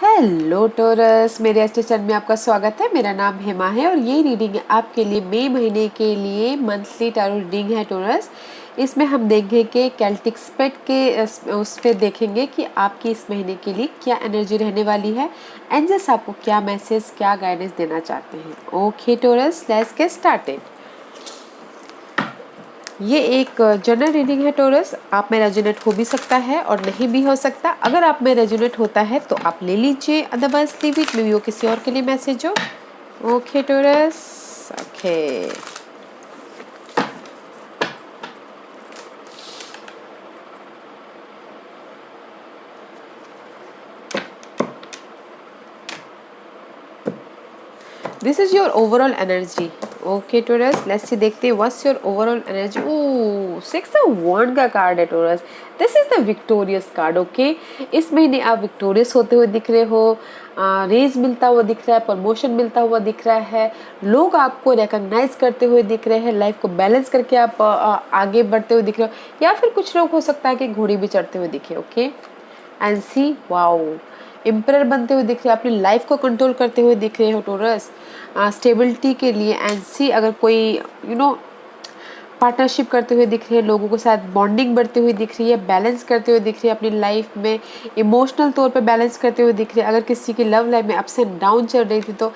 Hello torus, मेरे अच्छे channel में आपका स्वागत है। मेरा नाम हेमा है और ये रीडिंग है आपके लिए मई महीने के लिए मंथली टैरो रीडिंग है टोरस। इसमें हम देखेंगे कि केल्टिक स्पेक्ट के उस पर देखेंगे कि आपकी इस महीने के लिए क्या एनर्जी रहने वाली है, एंजल्स आपको क्या मैसेज, क्या गाइडेंस देना चाहते हैं। Okay Taurus, let's get started. ये एक जनरल रीडिंग है टोरस, आप में रेजोनेट हो भी सकता है और नहीं भी हो सकता। अगर आप में रेजोनेट होता है तो आप ले लीजिए, otherwise leave it, may be वो किसी और के लिए मैसेज हो। Okay Taurus, okay. This is your overall energy. Okay Taurus, let's see, देखते हैं what's your overall energy. Oh, six of wand का कार्ड है Taurus. This is the victorious card. Okay, इस महीने आप विक्टोरियस होते हुए दिख रहे हो, रेज मिलता हुआ दिख रहा है, प्रमोशन मिलता हुआ दिख रहा है, लोग आपको रिकॉग्नाइज करते हुए दिख रहे हैं, लाइफ को बैलेंस करके आप आगे बढ़ते हुए दिख रहे हो, या फिर कुछ लोग हो सकता है कि घोड़ी भी चढ़ते हुए दिखे। Okay, and see, wow, emperor बनते हुए दिख रहे हो, अपनी लाइफ को कंट्रोल करते हुए दिख रहे हो टोरस, स्टेबिलिटी के लिए। एंड सी, अगर कोई पार्टनरशिप करते हुए दिख रही है, लोगों के साथ बॉन्डिंग बढ़ते हुए दिख रही है, बैलेंस करते हुए दिख रही है, अपनी लाइफ में इमोशनल तौर पे बैलेंस करते हुए दिख रही है। अगर किसी की लव लाइफ में अप्स एंड डाउन चल रही थी तो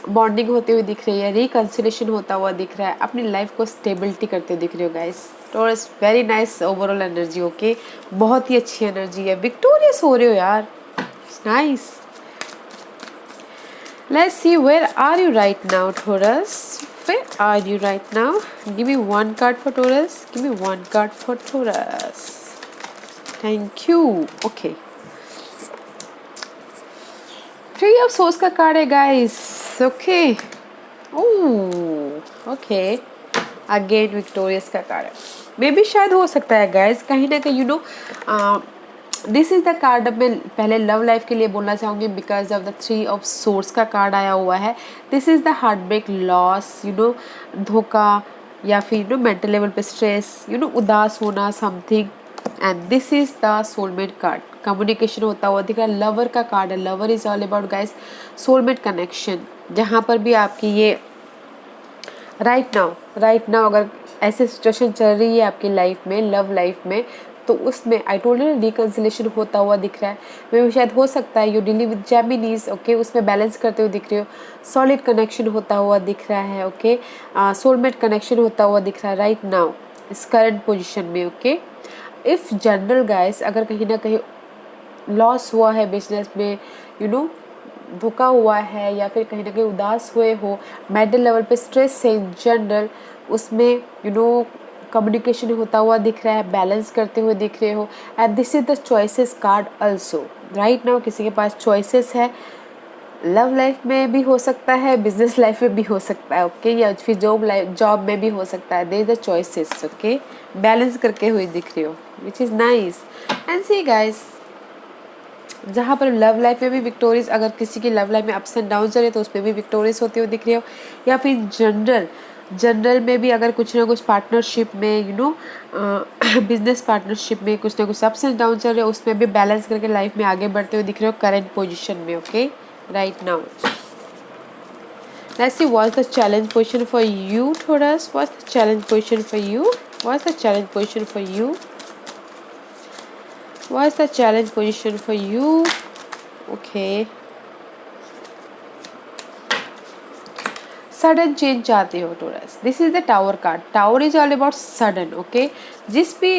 बॉन्डिंग होते हुए दिख रही है, रिकन्सिलेशन होता हुआ दिख रहा है, अपनी लाइफ को स्टेबिलिटी करते हुए दिख रही हो guys. Taurus, very nice overall energy. Okay, बहुत ही अच्छी एनर्जी है, विक्टोरियस हो रहे हो यार, nice. Let's see, where are you right now, Taurus? Where are you right now? Give me one card for Taurus. Give me one card for Taurus. Thank you. Okay. Three of Swords का card है guys. Okay. Oh, okay. Again Victorious का card है। मे भी शायद हो सकता है guys, कहीं ना कहीं दिस इज द कार्ड। मैं पहले लव लाइफ के लिए बोलना चाहूँगी because of the three of swords का कार्ड आया हुआ है। This is the heartbreak, loss, धोखा, या फिर मेंटल लेवल पे स्ट्रेस, उदास होना something. And this is the soulmate card, communication होता हुआ दिख रहा है। लवर का कार्ड है, lover is all about guys soulmate connection. जहाँ पर भी आपकी ये राइट नाउ अगर ऐसे सिचुएशन चल रही है आपकी लाइफ में, लव लाइफ में, तो उसमें आई टोल्ड यू रिकन्सिलेशन होता हुआ दिख रहा है। मे भी शायद हो सकता है यू डीलिंग विद जेमिनीज। ओके, उसमें बैलेंस करते हुए दिख रहे हो, सॉलिड कनेक्शन होता हुआ दिख रहा है। ओके, सोलमेट कनेक्शन होता हुआ दिख रहा है राइट नाउ इस करंट पोजिशन में। ओके, इफ़ जनरल गाइस अगर कहीं ना कहीं लॉस हुआ है बिजनेस में, धोखा हुआ है, या फिर कहीं ना कहीं उदास हुए हो, मेंटल लेवल पे स्ट्रेस से इन जनरल, उसमें कम्युनिकेशन होता हुआ दिख रहा है, बैलेंस करते हुए दिख रहे हो। And this is the choices card also. Right now किसी के पास चॉइसेस है, लव लाइफ में भी हो सकता है, बिजनेस लाइफ में भी हो सकता है। ओके, या फिर जॉब में भी हो सकता है। There is the choices. Okay, balance करके हुए दिख रहे हो, which is nice. And see guys, जहाँ पर लव लाइफ में भी विक्टोरियस, अगर किसी की लव लाइफ में अप्स एंड डाउन चले तो उसमें भी विक्टोरियस होते हुए दिख रहे हो, या फिर जनरल में भी अगर कुछ ना कुछ पार्टनरशिप में बिजनेस पार्टनरशिप में कुछ ना कुछ अप्स एंड डाउन चल रहे हो, उसमें भी बैलेंस करके लाइफ में आगे बढ़ते हुए दिख रहे हो करेंट पोजिशन में। Okay, right now let's see what's the challenge position for you Taurus. What's the challenge position for you? What's the challenge position for you? What's the challenge position for you? Okay. Sudden change चाहते हो Taurus. This is the tower card. Tower is all about sudden. Okay,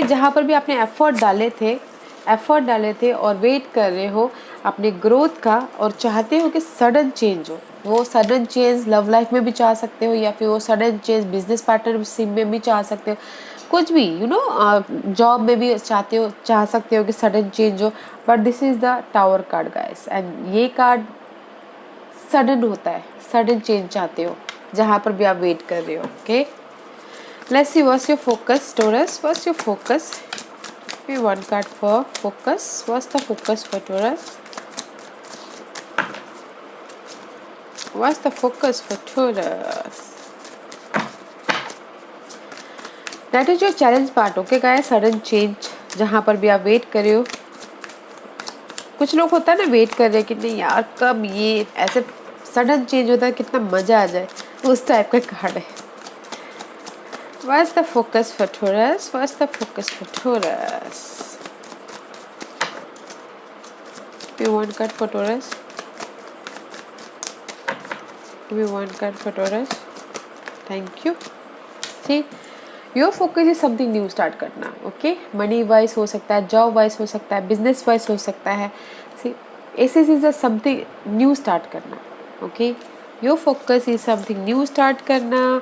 जहाँ पर भी आपने effort डाले थे और wait कर रहे हो अपने ग्रोथ का, और चाहते हो कि सडन चेंज हो, वो सडन चेंज लव लाइफ में भी चाह सकते हो, या फिर वो सडन चेंज बिजनेस पार्टनरशिप में भी चाह सकते हो, कुछ भी जॉब में भी चाह सकते हो कि सडन चेंज हो। But this is the tower card guys, and ये कार्ड सडन होता है, सडन चेंज चाहते हो जहाँ पर भी आप वेट कर रहे हो। Okay, let's see what's your focus Taurus, what's your focus. We one card for focus, what's the focus for Taurus, what's the focus for Taurus. That is your challenge part. Okay guys, sudden change जहाँ पर भी आप wait कर रहे हो, कुछ लोग होता है ना वेट कर रहे हैं कि नहीं यार कब ये ऐसे सडन चेंज होता है, कितना मज़ा आ जाए, उस टाइप का कार्ड है। What's the focus for Taurus? What's the focus for Taurus? Give me one card for Taurus. Give me one card for Taurus. Thank you. See, your focus is something new start करना, okay? Money wise हो सकता है, job wise हो सकता है, business wise हो सकता है. See, ऐसे is something new start करना, okay? Your focus is something new start करना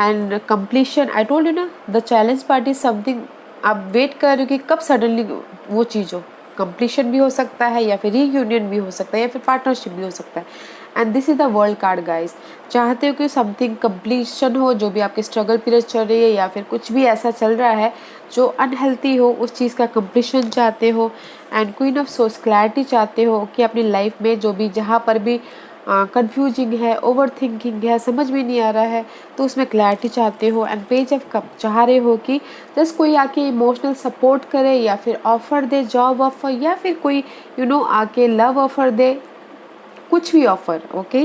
and completion. I told you ना, the challenge part is something आप वेट कर रहे हो कि कब सडनली वो चीज़ हो, कंप्लीशन भी हो सकता है या फिर रीयूनियन भी हो सकता है या फिर पार्टनरशिप भी हो सकता है। And this is the world card guys. चाहते हो कि समथिंग कंप्लीशन हो, जो भी आपके स्ट्रगल पीरियड चल रही है या फिर कुछ भी ऐसा चल रहा है जो अनहेल्थी हो, उस चीज़ का कंप्लीशन चाहते हो। And queen of source clarity चाहते हो कि अपनी लाइफ में जो भी जहाँ पर भी कंफ्यूजिंग है, ओवर थिंकिंग है, समझ में नहीं आ रहा है, तो उसमें क्लैरिटी चाहते हो। एंड पेज ऑफ कप चाह रहे हो कि जस्ट कोई आके इमोशनल सपोर्ट करे या फिर ऑफ़र दे, जॉब ऑफ़र या फिर कोई आके लव ऑफ़र दे, कुछ भी ऑफ़र, ओके।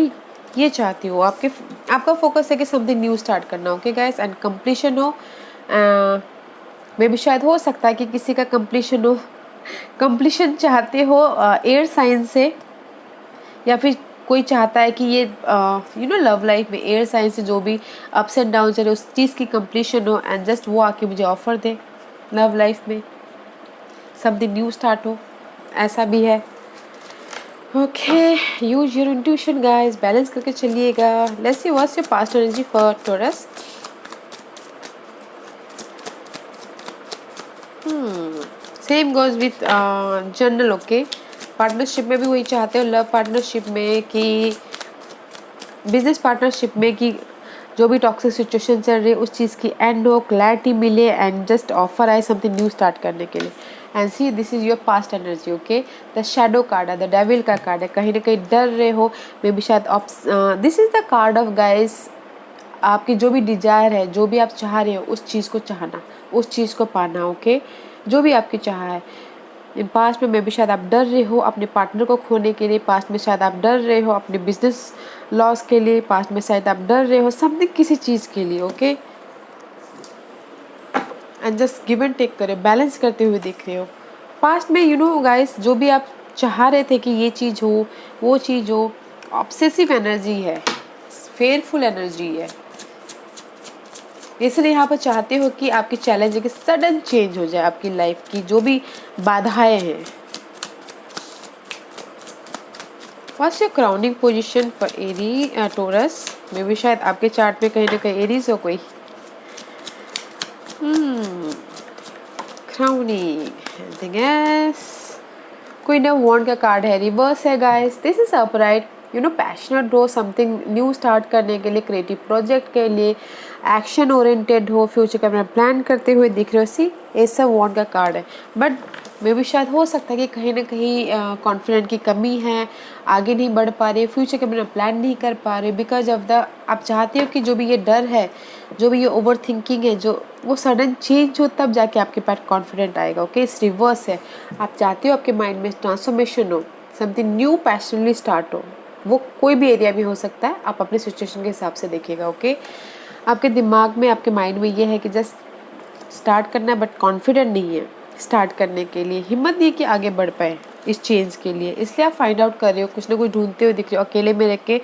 ये चाहती हो आपका फोकस है कि समथिंग न्यू स्टार्ट करना, ओके गाइस। एंड कंप्लीशन हो, मे भी शायद हो सकता है कि किसी का कंप्लीशन हो, कंप्लीशन चाहते हो एयर साइन से, या फिर कोई चाहता है कि ये लव लाइफ में एयर साइन से जो भी अप्स एंड डाउन चले उस चीज़ की कंप्लीशन हो एंड जस्ट वो आके मुझे ऑफ़र दे लव लाइफ में, समथिंग न्यू स्टार्ट हो, ऐसा भी है। Okay, use your intuition guys, balance करके चलिएगा। Let's see what's your past energy for taurus. Same goes with general, okay. Partnership में भी वही चाहते हो, लव पार्टनरशिप में कि बिजनेस पार्टनरशिप में कि जो भी टॉक्सिक सिचुएशन चल रही है उस चीज़ की एंड हो, क्लैरिटी मिले एंड जस्ट ऑफर आए समथिंग न्यू स्टार्ट करने के लिए। And see this is your past energy, okay. The shadow card है, द डेविल का कार्ड है, कहीं ना कहीं डर रहे हो, मे बी शायद this is the card of guys, आपकी जो भी डिजायर है, जो भी आप चाह रहे हो उस चीज़ को चाहना, उस चीज़ को पाना, ओके। जो भी आपकी चाह है। इन पास्ट में भी शायद आप डर रहे हो अपने पार्टनर को खोने के लिए, पास्ट में शायद आप डर रहे हो अपने बिजनेस लॉस के लिए, पास्ट में शायद आप डर रहे हो समथिंग किसी चीज़ के लिए, okay. And just give and take करे, बैलेंस करते हुए देख रहे हो। पास्ट में गाइस, जो भी आप चाह रहे थे कि ये चीज़ हो, वो चीज़ हो, ऑब्सेसिव एनर्जी है, फेयरफुल एनर्जी है, इसलिए यहाँ पर चाहते हो कि आपकी चैलेंज है कि सडन चेंज हो जाए, आपकी लाइफ की जो भी बाधाएं हैं। What's your crowning position for Aries Taurus? मे भी शायद आपके चार्ट में कहीं ना कहीं एरीज हो कोई। Crowning, anything else? Queen of wand का कार्ड है, रिवर्स है guys. This is upright, passionate हो, समथिंग न्यू स्टार्ट करने के लिए, क्रिएटिव प्रोजेक्ट के लिए, एक्शन ओरिएंटेड हो, फ्यूचर का अपना प्लान करते हुए दिख रहे हो। सी ऐसा वॉन्ड का कार्ड है, बट मे भी शायद हो सकता है कि कहीं ना कहीं कॉन्फिडेंट की कमी है, आगे नहीं बढ़ पा रहे, फ्यूचर का अपना प्लान नहीं कर पा रहे बिकॉज ऑफ द, आप चाहते हो कि जो भी ये डर है, जो भी ये ओवर थिंकिंग है, जो वो सडन चेंज हो, तब जाके आपके पास कॉन्फिडेंट आएगा, ओके। इस रिवर्स है, आप चाहते हो आपके माइंड में ट्रांसफॉर्मेशन हो, समथिंग न्यू पैशनली स्टार्ट हो, वो कोई भी एरिया में हो सकता है, आप अपने सिचुएशन के हिसाब से देखिएगा, ओके। आपके दिमाग में, आपके माइंड में ये है कि जस्ट स्टार्ट करना है, बट कॉन्फिडेंट नहीं है स्टार्ट करने के लिए, हिम्मत नहीं कि आगे बढ़ पाए इस चेंज के लिए, इसलिए आप फाइंड आउट कर रहे हो, कुछ ना कुछ ढूंढते हुए दिख रहे हो, अकेले में रह के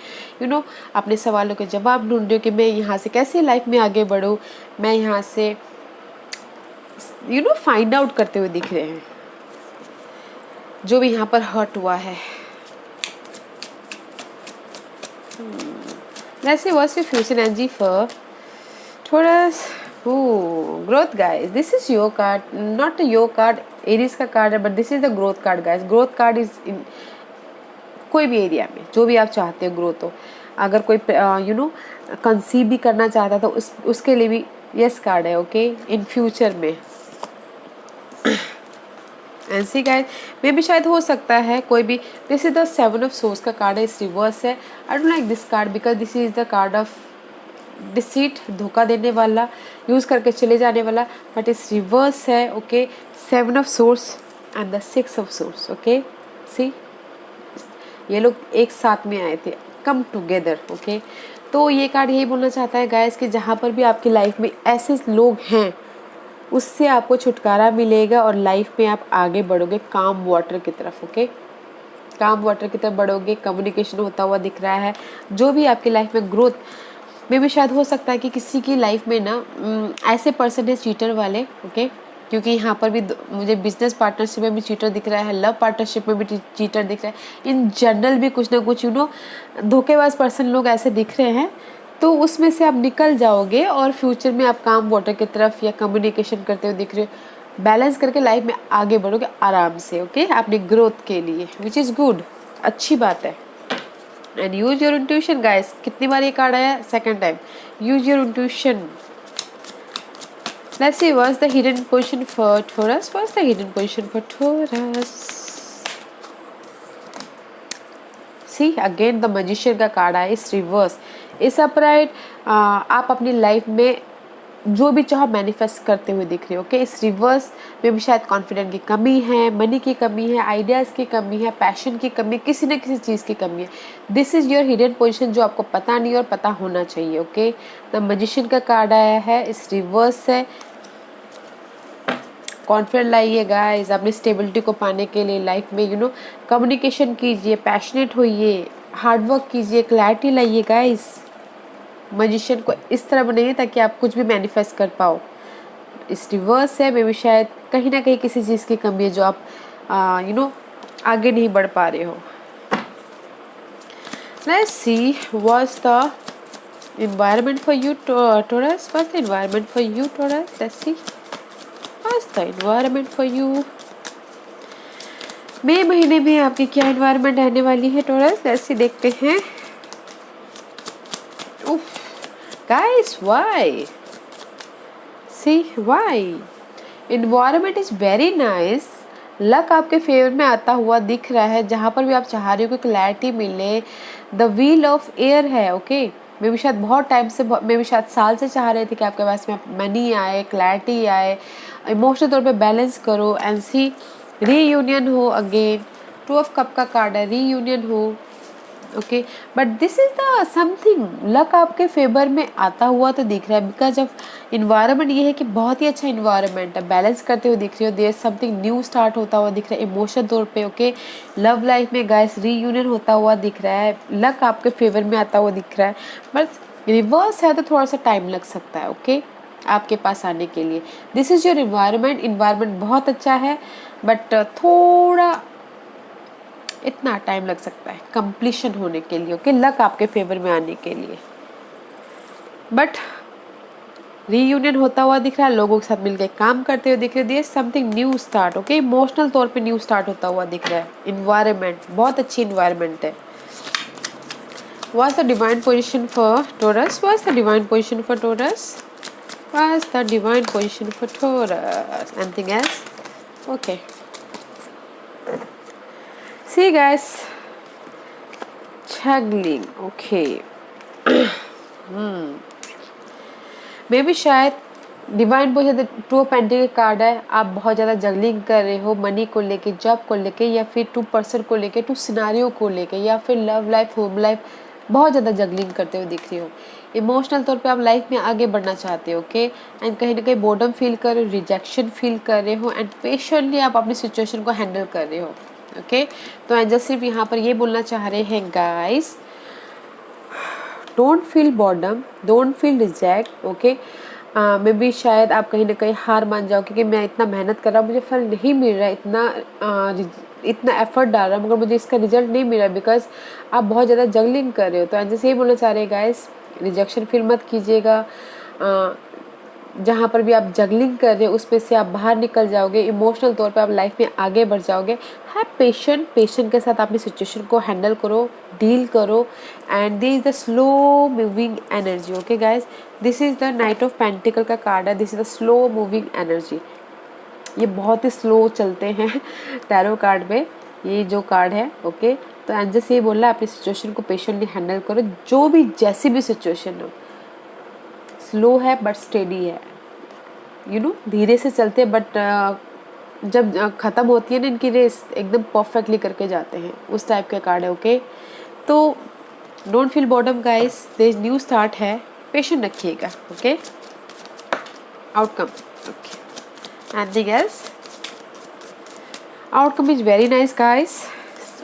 अपने सवालों के जवाब ढूंढ रहे हो कि मैं यहाँ से कैसे लाइफ में आगे बढ़ूँ, मैं यहाँ से फाइंड आउट करते हुए दिख रहे हैं जो भी यहाँ पर हर्ट हुआ है। Let's see what's your future energy for Taurus. Oh, growth guys. This is your card, not your card, Aries का कार्ड है, but this is the growth card guys. Growth card is in कोई भी area में जो भी आप चाहते हो ग्रोथ हो। अगर कोई कंसीव भी करना चाहता तो उसके लिए भी यस कार्ड है, ओके, इन फ्यूचर में। एंड सी गाइस, मे भी शायद हो सकता है कोई भी, this is the 7 of swords का कार्ड है, इस रिवर्स है। I don't like this card because this is the card of deceit, धोखा देने वाला, यूज़ करके चले जाने वाला, बट इस रिवर्स है, okay. 7 of swords and the 6 of swords, okay. See, ये लोग एक साथ में आए थे, कम टुगेदर। ओके, तो ये कार्ड यही बोलना चाहता है गाइस कि जहाँ पर भी आपकी लाइफ में ऐसे लोग हैं उससे आपको छुटकारा मिलेगा और लाइफ में आप आगे बढ़ोगे काम वाटर की तरफ। ओके, काम वाटर की तरफ बढ़ोगे, कम्युनिकेशन होता हुआ दिख रहा है। जो भी आपकी लाइफ में ग्रोथ में भी शायद हो सकता है कि किसी की लाइफ में ना ऐसे पर्सन है चीटर वाले। ओके, क्योंकि यहाँ पर भी मुझे बिजनेस पार्टनरशिप में भी चीटर दिख रहा है, लव पार्टनरशिप में भी चीटर दिख रहा है, इन जनरल भी कुछ ना कुछ धोखेबाज पर्सन लोग ऐसे दिख रहे हैं। तो उसमें से आप निकल जाओगे और फ्यूचर में आप काम वाटर की तरफ या कम्युनिकेशन करते हुए दिख रहे हो, बैलेंस करके लाइफ में आगे बढ़ोगे आराम से। ओके, अपनी ग्रोथ के लिए, विच इज़ गुड, अच्छी बात है। And use your intuition guys. कितनी बार ये कार्ड आया? Second time. Use your intuition. Let's see what's the hidden position for Taurus. What's the hidden position for Taurus? See again the magician का card आया इस reverse, इस upright. आप अपनी life में जो भी चाहो मैनिफेस्ट करते हुए दिख रहे हो। ओके, इस रिवर्स में भी शायद कॉन्फिडेंस की कमी है, मनी की कमी है, आइडियाज़ की कमी है, पैशन की कमी, किसी न किसी चीज़ की कमी है। This is your hidden position जो आपको पता नहीं और पता होना चाहिए। ओके, द मैजिशियन का कार्ड आया है, इस रिवर्स है। कॉन्फिडेंट लाइए गाइस अपनी स्टेबिलिटी को पाने के लिए लाइफ में कम्युनिकेशन कीजिए, पैशनेट होइए, हार्डवर्क कीजिए, क्लैरिटी लाइए गाइस। मैजिशियन को इस तरह बनाइए ताकि आप कुछ भी मैनिफेस्ट कर पाओ। इस रिवर्स है, मे भी शायद कहीं ना कहीं किसी चीज़ की कमी है जो आप आगे नहीं बढ़ पा रहे हो। Let's see what's the environment for you, Taurus. What's the environment for you, Taurus? Let's see. What's the environment for you? मई महीने में आपकी क्या environment रहने वाली है Taurus? Let's see, देखते हैं। Guys, why? See, why? Environment is very nice. Luck आपके फेवर में आता हुआ दिख रहा है। जहाँ पर भी आप चाह रहे हो कि क्लैरिटी मिले, द व्हील ऑफ एयर है। ओके, मे भी शायद बहुत टाइम से, मे भी शायद साल से चाह रहे थे कि आपके पास में मनी आए, क्लैरिटी आए, इमोशनल तौर पे बैलेंस करो एंड सी रीयूनियन हो अगेन। 2 ऑफ कप का कार्ड है, रीयूनियन हो। Okay, but this is the something, luck आपके फेवर में आता हुआ तो दिख रहा है बिकॉज ऑफ इन्वायरमेंट। ये है कि बहुत ही अच्छा इन्वायरमेंट है, बैलेंस करते हुए दिख रही हो, देयर समथिंग न्यू स्टार्ट होता हुआ दिख रहा है इमोशनल तौर पे। ओके, लव लाइफ में गाइस रीयूनियन होता हुआ दिख रहा है, लक आपके फेवर में आता हुआ दिख रहा है। बट रिवर्स है तो थोड़ा सा टाइम लग सकता है। ओके, आपके पास आने के लिए। This is your environment. Environment बहुत अच्छा है बट थोड़ा इतना टाइम लग सकता है कंप्लीशन होने के लिए। ओके, लक आपके फेवर में आने के लिए। बट रीयूनियन होता हुआ दिख रहा है, लोगों के साथ मिलकर काम करते हुए दिख रहे हैं, something new start. Okay, emotional तौर पे न्यू स्टार्ट होता हुआ दिख रहा है। इन्वायरमेंट बहुत अच्छी इन्वायरमेंट है। What's the divine position for Taurus? What's the divine position for Taurus? What's the divine position for Taurus? Anything else? Okay. See guys, juggling. Okay. मे भी शायद divine position 2 of pentacle card है। आप बहुत ज़्यादा juggling कर रहे हो money को लेके, जॉब को लेके, या फिर 2 पर्सन को लेके, 2 सिनारियो को लेके, या फिर लव लाइफ, होम लाइफ, बहुत ज़्यादा जगलिंग करते हुए दिख रही हो। इमोशनल तौर पे आप लाइफ में आगे बढ़ना चाहते हो। ओके, एंड कहीं ना कहीं बोर्डम फील कर रहे हो, रिजेक्शन फील कर रहे हो, एंड पेशेंटली आप अपनी सिचुएशन को हैंडल कर रहे हो। ओके, तो एंजल सिर्फ यहाँ पर ये बोलना चाह रहे हैं guys, don't feel boredom, don't feel reject. Okay, मे भी शायद आप कहीं ना कहीं हार मान जाओ क्योंकि मैं इतना मेहनत कर रहा हूँ, मुझे फल नहीं मिल रहा है, इतना एफर्ट डाल रहा हूँ मगर मुझे इसका रिजल्ट नहीं मिल रहा बिकॉज आप बहुत ज़्यादा जगलिंग कर रहे हो। तो एंजल यही बोलना चाह रहे हैं गाइस, रिजेक्शन फील मत कीजिएगा। जहाँ पर भी आप जगलिंग कर रहे हो उसमें से आप बाहर निकल जाओगे, इमोशनल तौर पे आप लाइफ में आगे बढ़ जाओगे। है पेशेंट के साथ अपनी सिचुएशन को हैंडल करो, डील करो, and this is the slow moving energy. Okay guys, this is the night of pentacle का कार्ड है, this is the slow moving energy. ये बहुत ही स्लो चलते हैं टैरो कार्ड में ये जो कार्ड है। ओके, तो एंजल से ये बोल रहा है अपनी सिचुएशन को पेशेंटली हैंडल करो, जो भी जैसी भी सिचुएशन हो। स्लो है बट स्टेडी है, धीरे से चलते बट जब ख़त्म होती है ना इनकी रेस, एकदम परफेक्टली करके जाते हैं, उस टाइप के कार्ड है। ओके, तो don't feel bottom guys, there new start है, पेशेंट रखिएगा। Okay, outcome. Okay, anything else? Outcome is very nice guys.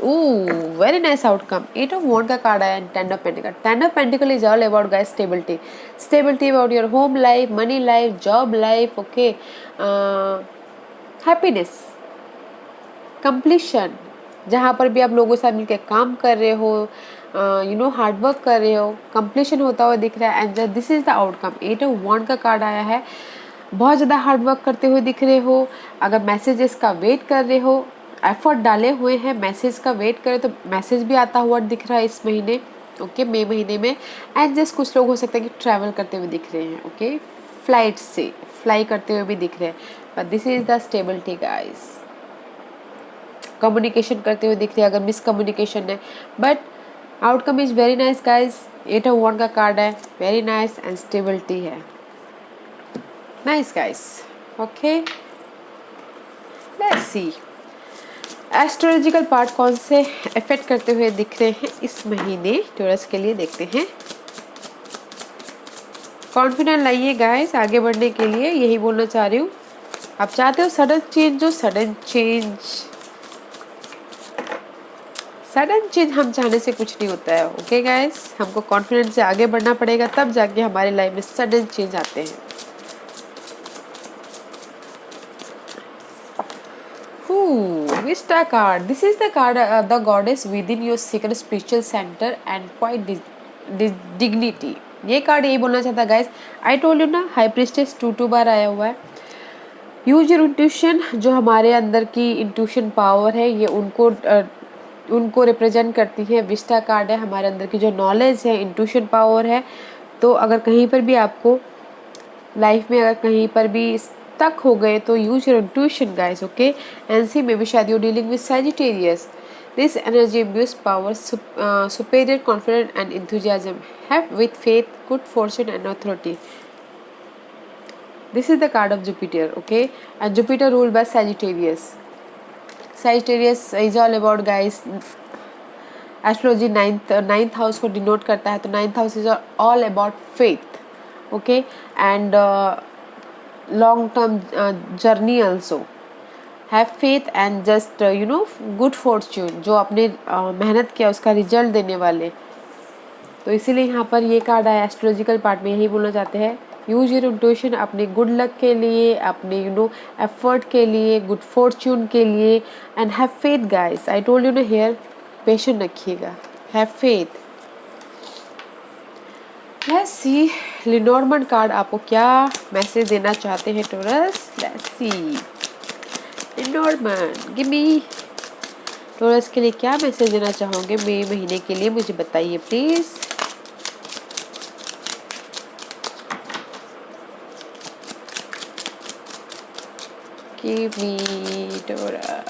Very nice outcome. 8 of wand का कार्ड आया, 10 of pentacle. 10 of pentacle is all about guys stability, stability about your home life, money life, job life. Okay, happiness, completion, जहाँ पर भी आप लोगों के साथ मिलकर काम कर रहे हो, यू नो हार्डवर्क कर रहे हो, कंप्लीशन होता हुआ दिख रहा है। And this is the outcome. 8 of wand का कार्ड आया है, बहुत ज़्यादा हार्डवर्क करते हुए दिख रहे हो, अगर मैसेजेस का वेट कर रहे हो, एफर्ट डाले हुए हैं, मैसेज का वेट करें तो मैसेज भी आता हुआ दिख रहा है इस महीने। ओके, मई महीने में। एंड जस्ट कुछ लोग हो सकता है कि ट्रैवल करते हुए दिख रहे हैं। ओके, फ्लाइट से फ्लाई करते हुए भी दिख रहे हैं, but this is the stability guys. Communication करते हुए दिख रहे हैं अगर मिसकम्युनिकेशन है, but outcome is very nice guys. 8 of wand का कार्ड है, वेरी नाइस, एंड स्टेबिलिटी है। Nice guys. Okay, let's see astrological part कौन से इफेक्ट करते हुए दिख रहे हैं इस महीने टॉरस के लिए, देखते हैं। कॉन्फिडेंट लाइए गाइस आगे बढ़ने के लिए, यही बोलना चाह रही हूँ। आप चाहते हो सडन चेंज, जो सडन चेंज हम चाहने से कुछ नहीं होता है। ओके गाइस, हमको कॉन्फिडेंस से आगे बढ़ना पड़ेगा, तब जाके हमारे लाइफ में सडन चेंज आते हैं। Vista card. This is the card, the goddess within your secret spiritual center and quite dignity. ये कार्ड यही बोलना चाहता है गाइस। आई टोल्ड यू ना, हाई प्रिस्टेस 2 बार आया हुआ है। यूज योर इंट्यूशन, जो हमारे अंदर की इंट्यूशन पावर है, ये उनको रिप्रेजेंट करती है। विस्टा कार्ड है हमारे अंदर की जो नॉलेज है, इंट्यूशन पावर है। तो अगर कहीं पर भी आपको लाइफ में अगर कहीं पर भी तक हो गए तो use your intuition guys. Okay, एनसी में भी शायद you dealing with Sagittarius. This energy imbue power, superior confidence and enthusiasm, have with faith, good fortune and authority. This is the card of Jupiter. Okay, and Jupiter ruled by Sagittarius. Sagittarius is all about guys, astrology ninth house को denote करता है, तो ninth house is all about faith. Okay, and long term journey also, have faith and just you know good fortune, जो आपने मेहनत किया उसका result देने वाले। तो इसीलिए यहाँ पर ये कार्ड आया। एस्ट्रोलॉजिकल पार्ट में यही बोलना चाहते हैं, यूज योर इंट्यूशन अपने गुड लक के लिए, अपने यू नो एफर्ट के लिए, गुड फॉर्च्यून के लिए, and have faith guys. I told you ना हियर, पेशेंट रखिएगा, have faith. Let's see Lenormand card आपको क्या मैसेज देना चाहते हैं Taurus. Let's see Lenormand, give me. Taurus के लिए क्या मैसेज देना चाहोगे मई महीने के लिए, मुझे बताइए please. Give me Taurus.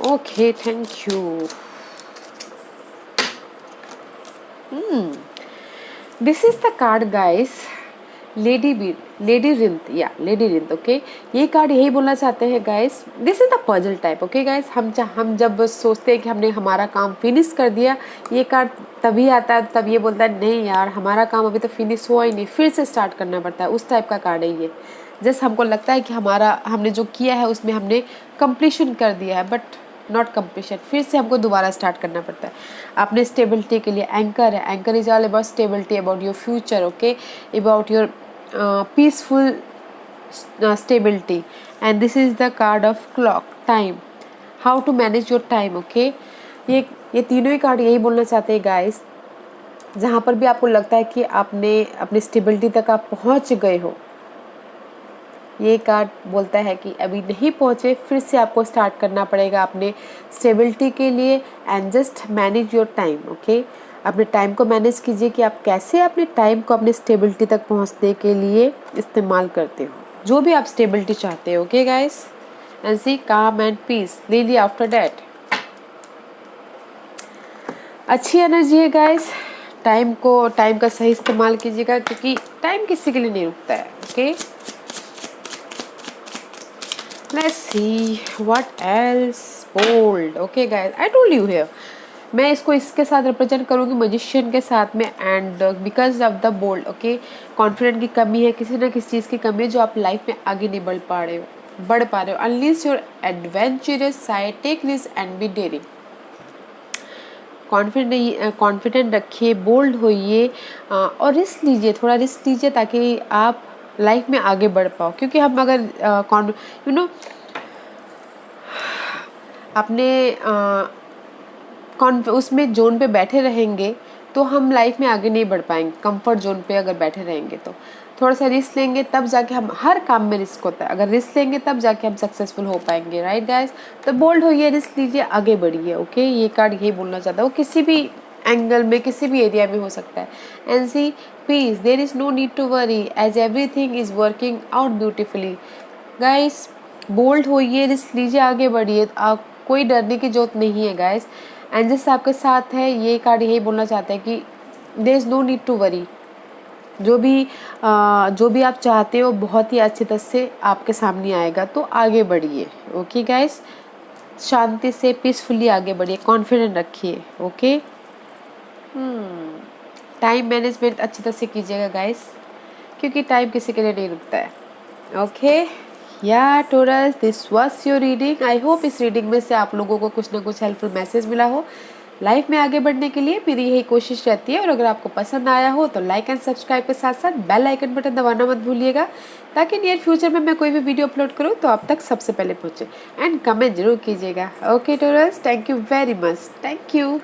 Okay, okay, thank you. This is the card guys, labyrinth, या लेडी रिंथ। ओके, ये कार्ड यही बोलना चाहते हैं guys, this is the puzzle type. Okay guys, हम जब सोचते हैं कि हमने हमारा काम फिनिश कर दिया, ये कार्ड तभी आता है, तब ये बोलता है नहीं यार हमारा काम अभी तो फिनिश हुआ ही नहीं, फिर से स्टार्ट करना पड़ता है। उस टाइप का कार्ड है ये। जस्ट हमको लगता है कि हमने जो किया है उसमें हमने कंप्लीशन कर दिया है, बट नॉट कंप्लीशन, फिर से हमको दोबारा स्टार्ट करना पड़ता है। अपने स्टेबिलिटी के लिए एंकर है। Anchor is all about stability, about your future. Okay, about your peaceful stability, and this is the card of clock, time, how to manage your time. okay, ये तीनों ही कार्ड यही बोलना चाहते हैं गाइस। जहाँ पर भी आपको लगता है कि आपने अपनी स्टेबिलिटी तक आप पहुँच गए हो, ये कार्ड बोलता है कि अभी नहीं पहुँचे, फिर से आपको स्टार्ट करना पड़ेगा अपने स्टेबिलिटी के लिए। And just manage your time. Okay, अपने टाइम को मैनेज कीजिए कि आप कैसे अपने टाइम को अपने स्टेबिलिटी तक पहुंचने के लिए इस्तेमाल करते हो, जो भी आप स्टेबिलिटी चाहते हो। ओके गाइस, एंड सी काम and peace lily after that. अच्छी एनर्जी है गाइस। टाइम का सही इस्तेमाल कीजिएगा, क्योंकि टाइम किसी के लिए नहीं रुकता है। Okay, let's see what else. Bold. Okay guys, I told you here, मैं इसको इसके साथ रिप्रेजेंट करूँगी, मजिशियन के साथ में, and because of the bold. Okay, confident की कमी है, किसी ना किसी चीज़ की कमी है जो आप लाइफ में आगे नहीं बढ़ पा रहे हो। Unleash your adventurous side, take risk and be daring. Confident रखिए, बोल्ड होइए, और रिस्क लीजिए, थोड़ा रिस्क लीजिए ताकि आप लाइफ में आगे बढ़ पाओ। क्योंकि हम अगर अपने उसमें जोन पे बैठे रहेंगे तो हम लाइफ में आगे नहीं बढ़ पाएंगे। कंफर्ट जोन पे अगर बैठे रहेंगे तो थोड़ा सा रिस्क लेंगे, तब जाके हम, हर काम में रिस्क होता है, अगर रिस्क लेंगे तब जाके हम सक्सेसफुल हो पाएंगे। राइट गाइस, तो बोल्ड होइए, रिस्क लीजिए, आगे बढ़िए। ओके, ये कार्ड यही बोलना चाहता है, वो किसी भी एंगल में, किसी भी एरिया में हो सकता है। And see peace, there is no need to worry as everything is working out beautifully. Guys, bold होइए, रिस्क लीजिए, आगे बढ़िए, कोई डरने की जरूरत नहीं है गाइस। एंजल्स आपके साथ है, ये कार्ड यही बोलना चाहते हैं कि there is no need to worry. जो भी आप चाहते हो बहुत ही अच्छी तरह से आपके सामने आएगा, तो आगे बढ़िए। ओके गाइस, शांति से पीसफुली आगे बढ़िए, कॉन्फिडेंट रखिए। ओके, टाइम मैनेजमेंट अच्छी तरह से कीजिएगा गाइस, क्योंकि टाइम किसी के लिए नहीं रुकता है। ओके या Taurus, this was your reading. I hope इस रीडिंग में से आप लोगों को कुछ ना कुछ हेल्पफुल मैसेज मिला हो। लाइफ में आगे बढ़ने के लिए मेरी यही कोशिश रहती है, और अगर आपको पसंद आया हो तो लाइक एंड सब्सक्राइब के साथ साथ बेल आइकन बटन दबाना मत भूलिएगा, ताकि नियर फ्यूचर में मैं कोई भी वीडियो अपलोड करूँ तो आप तक सबसे पहले पहुँचे। एंड कमेंट जरूर कीजिएगा। Okay Taurus, thank you very much, thank you.